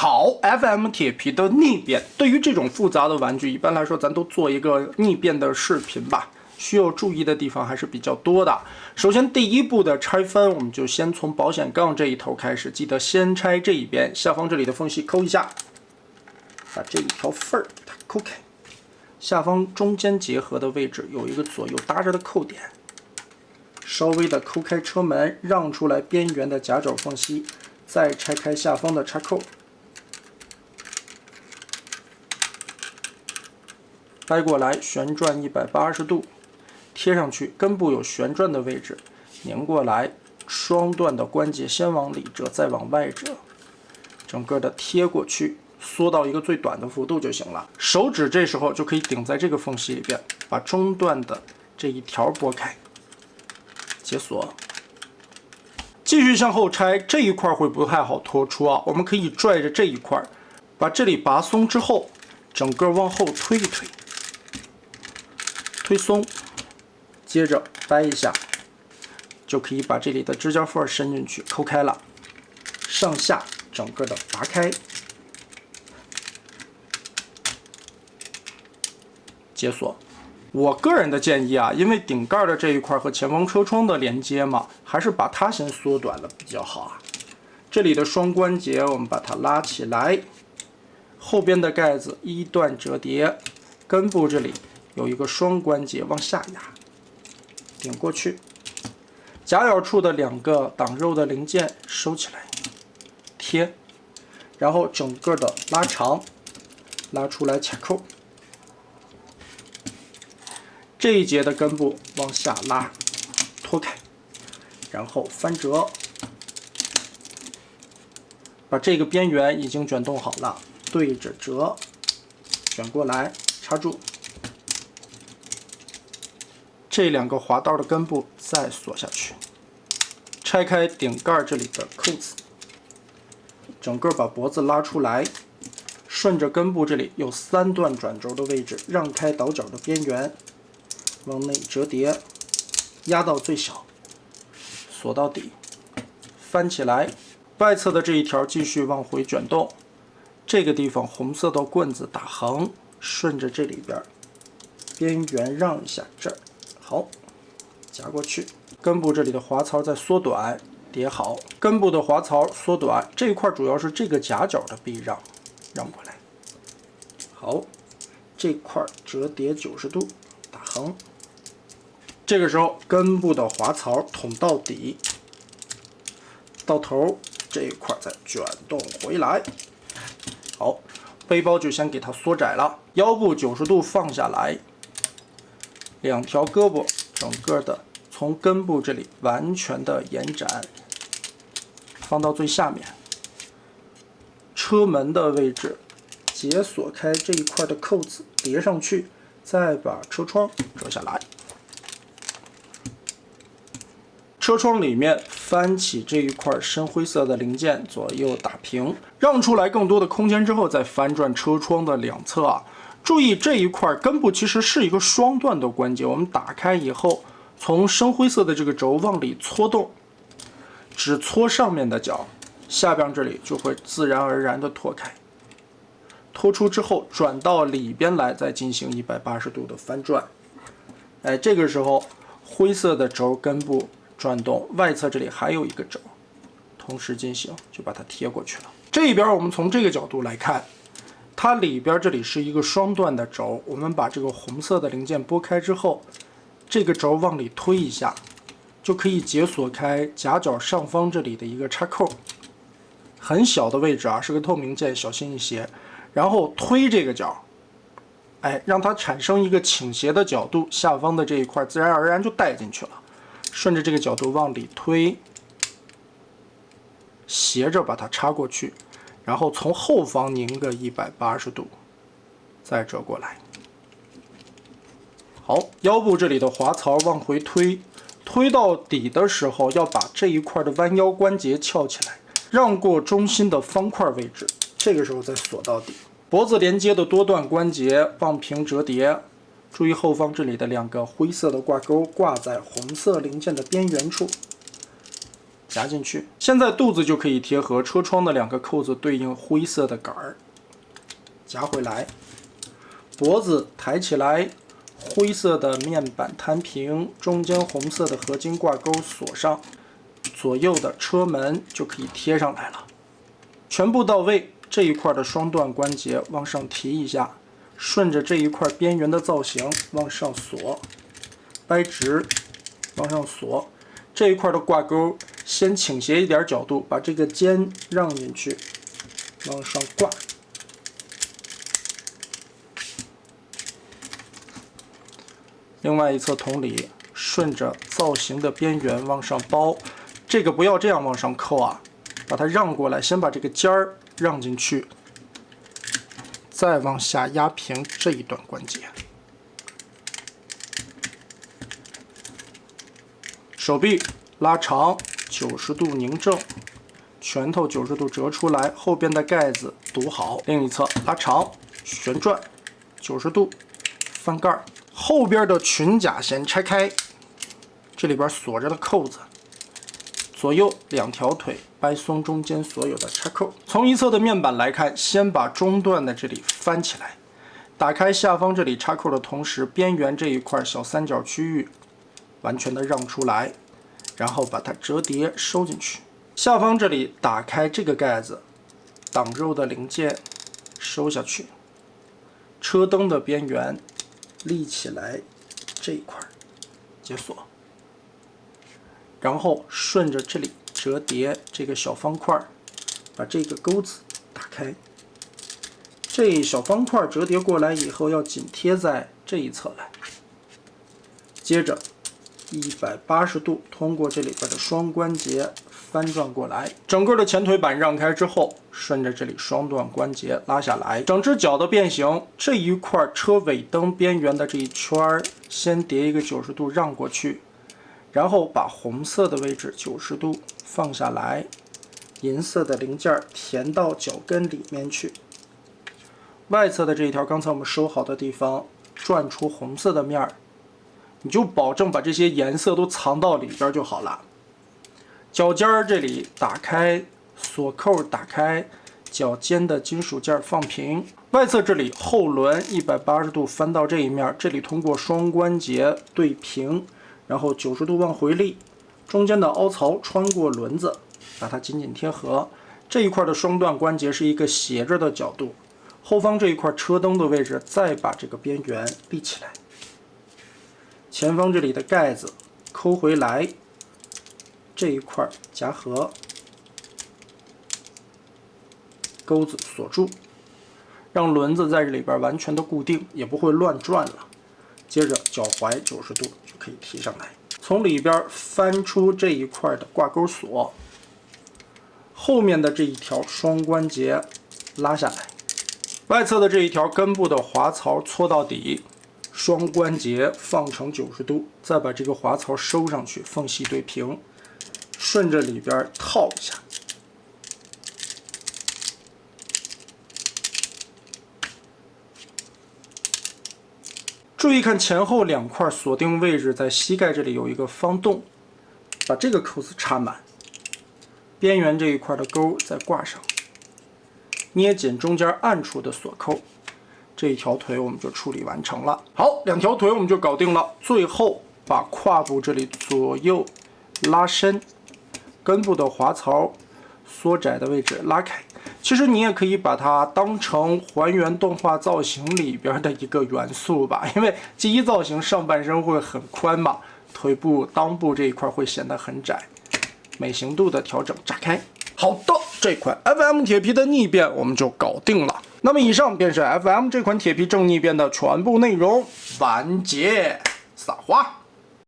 好 ，FM 铁皮的逆变，对于这种复杂的玩具，一般来说咱都做一个逆变的视频吧。需要注意的地方还是比较多的。首先，第一步的拆分，我们就先从保险杠这一头开始，记得先拆这一边，下方这里的缝隙抠一下，把这一条缝儿给它抠开。下方中间结合的位置有一个左右搭着的扣点，稍微的抠开车门，让出来边缘的夹角缝隙，再拆开下方的插扣。掰过来，旋转180度，贴上去，根部有旋转的位置，拧过来，双段的关节先往里折，再往外折，整个的贴过去，缩到一个最短的幅度就行了。手指这时候就可以顶在这个缝隙里边，把中段的这一条拨开，解锁。继续向后拆，这一块会不太好拖出啊，我们可以拽着这一块，把这里拔松之后，整个往后推一推。推松，接着掰一下，就可以把这里的支架缝伸进去，抠开了，上下整个的拔开，解锁。我个人的建议啊，因为顶盖的这一块和前方车窗的连接嘛，还是把它先缩短了比较好啊。这里的双关节我们把它拉起来，后边的盖子一段折叠，根部这里有一个双关节往下压，顶过去，夹角处的两个挡肉的零件收起来，贴，然后整个的拉长，拉出来卡扣。这一节的根部往下拉，脱开，然后翻折，把这个边缘已经卷动好了，对着折，卷过来，插住。这两个滑道的根部再锁下去，拆开顶盖这里的扣子，整个把脖子拉出来，顺着根部这里有3段转轴的位置，让开倒角的边缘，往内折叠，压到最小，锁到底，翻起来，外侧的这一条继续往回卷动，这个地方红色的棍子打横，顺着这里边缘让一下这儿。好，夹过去，根部这里的滑槽再缩短，叠好，根部的滑槽缩短，这一块主要是这个夹角的避让，让过来。好，这块折叠90度，打横。这个时候根部的滑槽捅到底，到头这一块再卷动回来。好，背包就先给它缩窄了，腰部90度放下来。两条胳膊整个的从根部这里完全的延展，放到最下面。车门的位置解锁开这一块的扣子，叠上去，再把车窗折下来。车窗里面翻起这一块深灰色的零件，左右打平，让出来更多的空间之后，再翻转车窗的两侧啊。注意这一块根部其实是一个双段的关节，我们打开以后，从深灰色的这个轴往里搓动，只搓上面的角，下边这里就会自然而然的脱开。脱出之后转到里边来，再进行180度的翻转。哎，这个时候灰色的轴根部转动，外侧这里还有一个轴，同时进行，就把它贴过去了。这边我们从这个角度来看。它里边这里是一个双段的轴，我们把这个红色的零件拨开之后，这个轴往里推一下，就可以解锁开夹角上方这里的一个插扣，很小的位置啊，是个透明件，小心一些。然后推这个角，哎，让它产生一个倾斜的角度，下方的这一块自然而然就带进去了。顺着这个角度往里推，斜着把它插过去。然后从后方拧个180度，再折过来。好，腰部这里的滑槽往回推，推到底的时候要把这一块的弯腰关节翘起来，让过中心的方块位置，这个时候再锁到底。脖子连接的多段关节往平折叠，注意后方这里的两个灰色的挂钩挂在红色零件的边缘处，夹进去。现在肚子就可以贴合，车窗的2个扣子对应灰色的杆儿，夹回来，脖子抬起来，灰色的面板摊平，中间红色的合金挂钩锁上，左右的车门就可以贴上来了。全部到位，这一块的双段关节往上提一下，顺着这一块边缘的造型往上锁，掰直，往上锁。这一块的挂钩先倾斜一点角度，把这个尖让进去，往上挂。另外一侧同理，顺着造型的边缘往上包，这个不要这样往上扣啊，把它让过来，先把这个尖儿让进去，再往下压平这一段关节。手臂拉长，90度拧正，拳头90度折出来，后边的盖子堵好。另一侧拉长，旋转90度，翻盖。后边的裙甲先拆开，这里边锁着的扣子，左右2条腿掰松中间所有的插扣。从一侧的面板来看，先把中段的这里翻起来，打开下方这里插扣的同时，边缘这一块小三角区域完全的让出来，然后把它折叠收进去。下方这里打开这个盖子，挡肉的零件收下去，车灯的边缘立起来这一块解锁，然后顺着这里折叠这个小方块，把这个钩子打开。这小方块折叠过来以后，要紧贴在这一侧来。接着180度通过这里边的双关节翻转过来，整个的前腿板让开之后，顺着这里双段关节拉下来，整只脚的变形，这一块车尾灯边缘的这一圈先叠一个90度让过去，然后把红色的位置90度放下来，银色的零件填到脚跟里面去。外侧的这一条刚才我们收好的地方转出红色的面儿，你就保证把这些颜色都藏到里边就好了。脚尖儿这里打开，锁扣打开，脚尖的金属件放平。外侧这里后轮180度翻到这一面，这里通过双关节对平，然后90度往回立，中间的凹槽穿过轮子，把它紧紧贴合。这一块的双段关节是一个斜着的角度，后方这一块车灯的位置再把这个边缘立起来。前方这里的盖子抠回来，这一块夹合，钩子锁住，让轮子在这里边完全的固定，也不会乱转了。接着脚踝90度就可以提上来，从里边翻出这一块的挂钩锁，后面的这一条双关节拉下来，外侧的这一条根部的滑槽搓到底，双关节放成90度，再把这个滑槽收上去，缝隙对平，顺着里边套一下。注意看前后2块锁定位置，在膝盖这里有一个方洞，把这个扣子插满，边缘这一块的钩再挂上，捏紧中间暗处的锁扣，这一条腿我们就处理完成了。好，2条腿我们就搞定了。最后把胯部这里左右拉伸，根部的滑槽缩窄的位置拉开。其实你也可以把它当成还原动画造型里边的一个元素吧，因为记忆造型上半身会很宽嘛，腿部裆部这一块会显得很窄，美型度的调整炸开。好的，这款 FM 铁皮的逆变我们就搞定了。那么以上便是 FM 这款铁皮正逆变的全部内容，完结，撒花。